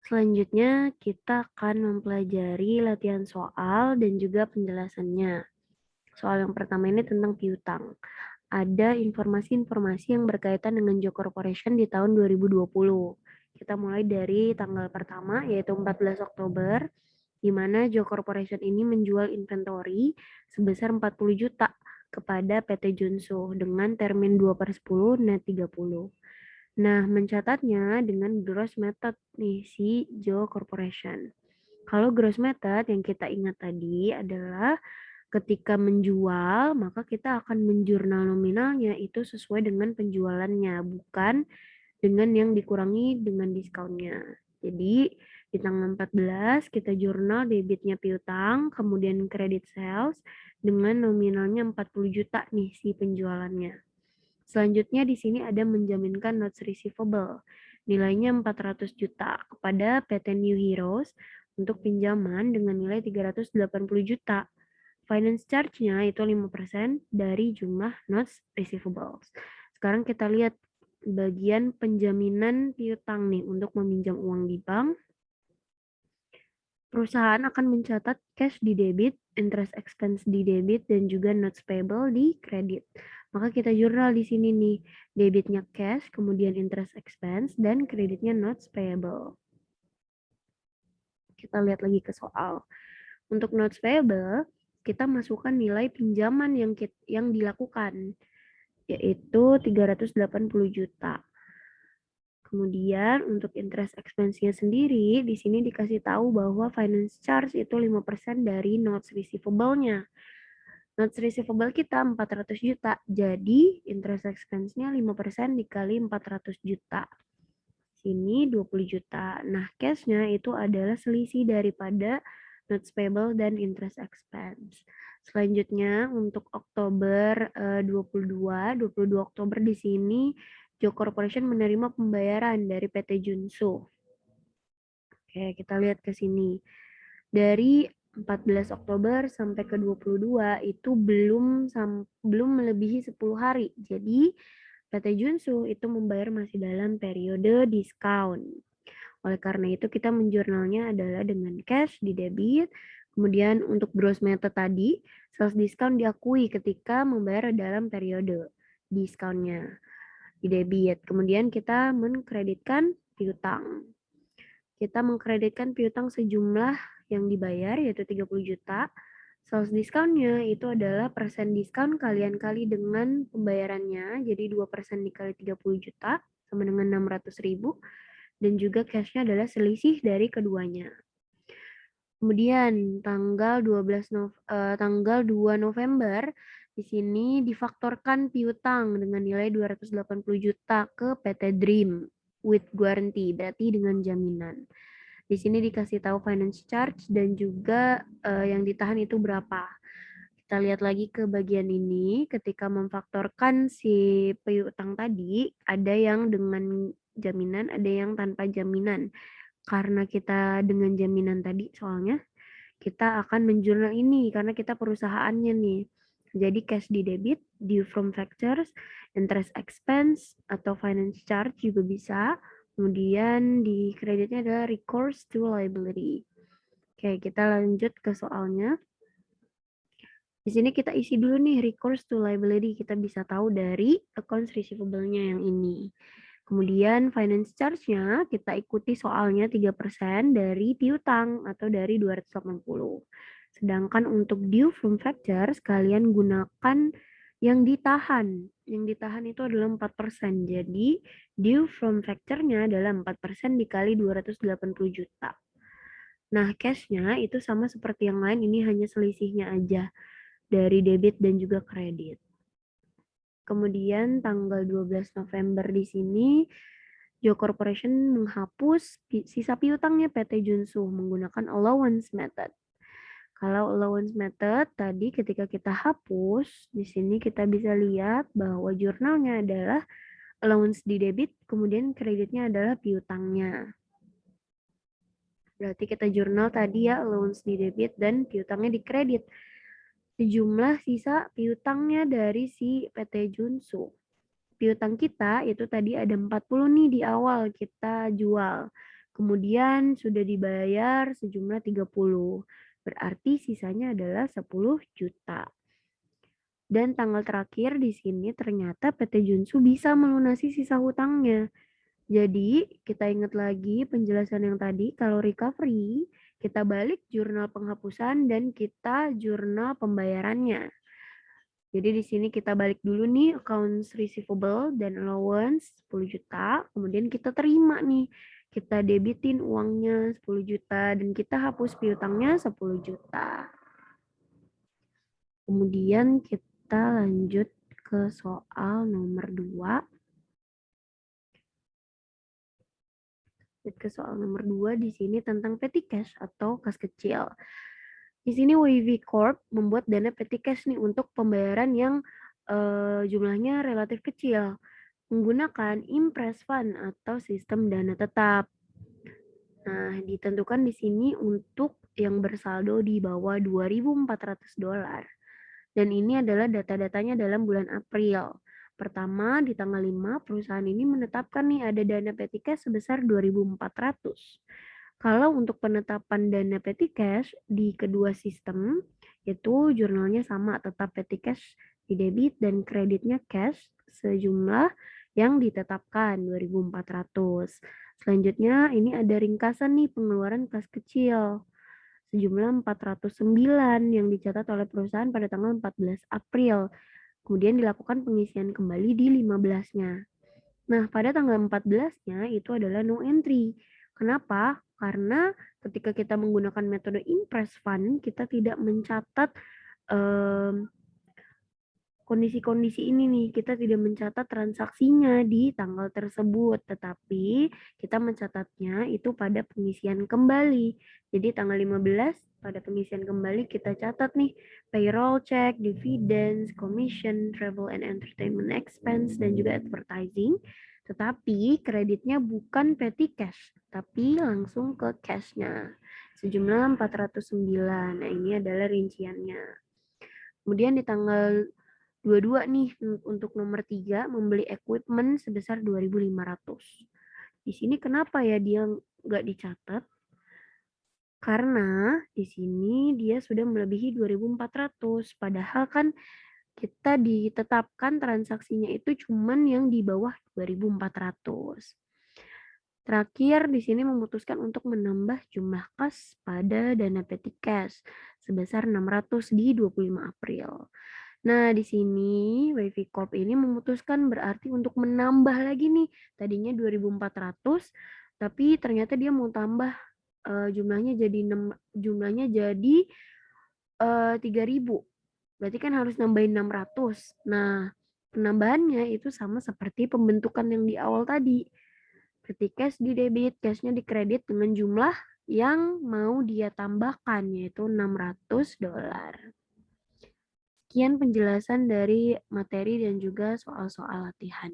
Selanjutnya, kita akan mempelajari latihan soal dan juga penjelasannya. Soal yang pertama ini tentang piutang. Ada informasi-informasi yang berkaitan dengan Joe Corporation di tahun 2020. Kita mulai dari tanggal pertama, yaitu 14 Oktober, di mana Joe Corporation ini menjual inventory sebesar 40 juta kepada PT Junso dengan termin 2/10 net 30. Nah, mencatatnya dengan gross method nih si Joe Corporation. Kalau gross method yang kita ingat tadi adalah ketika menjual, maka kita akan menjurnal nominalnya itu sesuai dengan penjualannya, bukan dengan yang dikurangi dengan diskonnya. Jadi, di tanggal 14 kita jurnal debitnya piutang, kemudian credit sales dengan nominalnya 40 juta nih si penjualannya. Selanjutnya di sini ada menjaminkan notes receivable, nilainya 400 juta kepada PT New Heroes untuk pinjaman dengan nilai 380 juta. Finance charge-nya itu 5% dari jumlah notes receivables. Sekarang kita lihat bagian penjaminan piutang nih untuk meminjam uang di bank. Perusahaan akan mencatat cash di debit, interest expense di debit, dan juga notes payable di kredit. Maka kita jurnal di sini nih, debitnya cash, kemudian interest expense, dan kreditnya notes payable. Kita lihat lagi ke soal. Untuk notes payable, kita masukkan nilai pinjaman yang dilakukan, yaitu 380 juta. Kemudian untuk interest expense-nya sendiri, di sini dikasih tahu bahwa finance charge itu 5% dari notes receivable-nya. Notes receivable kita 400 juta, jadi interest expense-nya 5% dikali 400 juta. Sini 20 juta. Nah, cash-nya itu adalah selisih daripada notes payable dan interest expense. Selanjutnya untuk Oktober 22 Oktober di sini Joe Corporation menerima pembayaran dari PT Junso. Oke, kita lihat ke sini. Dari 14 Oktober sampai ke 22 itu belum melebihi 10 hari. Jadi PT Junso itu membayar masih dalam periode diskon. Oleh karena itu kita menjurnalnya adalah dengan cash di debit. Kemudian untuk gross method tadi, sales discount diakui ketika membayar dalam periode diskonnya di debit. Kemudian kita mengkreditkan piutang. Kita mengkreditkan piutang sejumlah yang dibayar yaitu 30 juta. Sales discount-nya itu adalah persen diskon kalian kali dengan pembayarannya. Jadi 2% dikali 30 juta sama dengan 600.000. Dan juga cash-nya adalah selisih dari keduanya. Kemudian tanggal 2 November di sini difaktorkan piutang dengan nilai 280 juta ke PT Dream with guarantee, berarti dengan jaminan. Di sini dikasih tahu finance charge dan juga yang ditahan itu berapa. Kita lihat lagi ke bagian ini, ketika memfaktorkan si piutang tadi, ada yang dengan jaminan, ada yang tanpa jaminan. Karena kita dengan jaminan tadi soalnya, kita akan menjurnal ini karena kita perusahaannya nih. Jadi cash di debit, due from factors, interest expense, atau finance charge juga bisa. Kemudian di kreditnya adalah recourse to liability. Oke, kita lanjut ke soalnya. Di sini kita isi dulu nih recourse to liability. Kita bisa tahu dari accounts receivable-nya yang ini. Kemudian finance charge-nya kita ikuti soalnya 3% dari piutang atau dari 280. Sedangkan untuk due from factors kalian gunakan yang ditahan. Yang ditahan itu adalah 4%. Jadi due from factor-nya adalah 4% dikali 280 juta. Nah, cash-nya itu sama seperti yang lain, ini hanya selisihnya aja dari debit dan juga kredit. Kemudian tanggal 12 November di sini Joe Corporation menghapus sisa piutangnya PT Junso menggunakan allowance method. Kalau allowance method tadi ketika kita hapus, di sini kita bisa lihat bahwa jurnalnya adalah allowance di debit, kemudian kreditnya adalah piutangnya. Berarti kita jurnal tadi ya allowance di debit dan piutangnya di kredit. Sejumlah sisa piutangnya dari si PT Junso. Piutang kita itu tadi ada 40 nih di awal kita jual. Kemudian sudah dibayar sejumlah 30. Berarti sisanya adalah 10 juta. Dan tanggal terakhir di sini ternyata PT Junsu bisa melunasi sisa hutangnya. Jadi, kita ingat lagi penjelasan yang tadi, kalau recovery, kita balik jurnal penghapusan dan kita jurnal pembayarannya. Jadi di sini kita balik dulu nih accounts receivable dan allowance 10 juta, kemudian kita terima nih. Kita debitin uangnya 10 juta dan kita hapus piutangnya 10 juta. Kemudian kita lanjut ke soal nomor 2. Ke soal nomor 2 di sini tentang petty cash atau kas kecil. Di sini Wavy Corp membuat dana petty cash nih untuk pembayaran yang jumlahnya relatif kecil menggunakan impress fund atau sistem dana tetap. Nah, ditentukan di sini untuk yang bersaldo di bawah $2.400. Dan ini adalah data-datanya dalam bulan April. Pertama, di tanggal 5, perusahaan ini menetapkan nih ada dana petty cash sebesar 2.400. Kalau untuk penetapan dana petty cash di kedua sistem, itu jurnalnya sama, tetap petty cash di debit dan kreditnya cash sejumlah yang ditetapkan 2.400. Selanjutnya ini ada ringkasan nih pengeluaran kas kecil sejumlah 409 yang dicatat oleh perusahaan pada tanggal 14 April. Kemudian dilakukan pengisian kembali di 15-nya. Nah, pada tanggal 14-nya itu adalah no entry. Kenapa? Karena ketika kita menggunakan metode impress fund, kita tidak mencatat kondisi-kondisi ini nih, kita tidak mencatat transaksinya di tanggal tersebut, tetapi kita mencatatnya itu pada pengisian kembali. Jadi tanggal 15 pada pengisian kembali kita catat nih payroll check, dividends, commission, travel and entertainment expense, dan juga advertising. Tetapi kreditnya bukan petty cash, tapi langsung ke cash-nya. Sejumlah 409. Nah, ini adalah rinciannya. Kemudian di tanggal 22 nih untuk nomor 3 membeli equipment sebesar 2.500. Di sini kenapa ya dia nggak dicatat? Karena di sini dia sudah melebihi 2.400. Padahal kan kita ditetapkan transaksinya itu cuman yang di bawah 2.400. Terakhir di sini memutuskan untuk menambah jumlah kas pada dana petty cash sebesar 600 di 25 April. Nah, di sini Wavy Corp ini memutuskan berarti untuk menambah lagi nih. Tadinya 2.400, tapi ternyata dia mau tambah jumlahnya jadi 3.000. Berarti kan harus nambahin 600. Nah, penambahannya itu sama seperti pembentukan yang di awal tadi. Ketika cash di debit, cashnya di kredit dengan jumlah yang mau dia tambahkan, yaitu $600. Sekian penjelasan dari materi dan juga soal-soal latihan.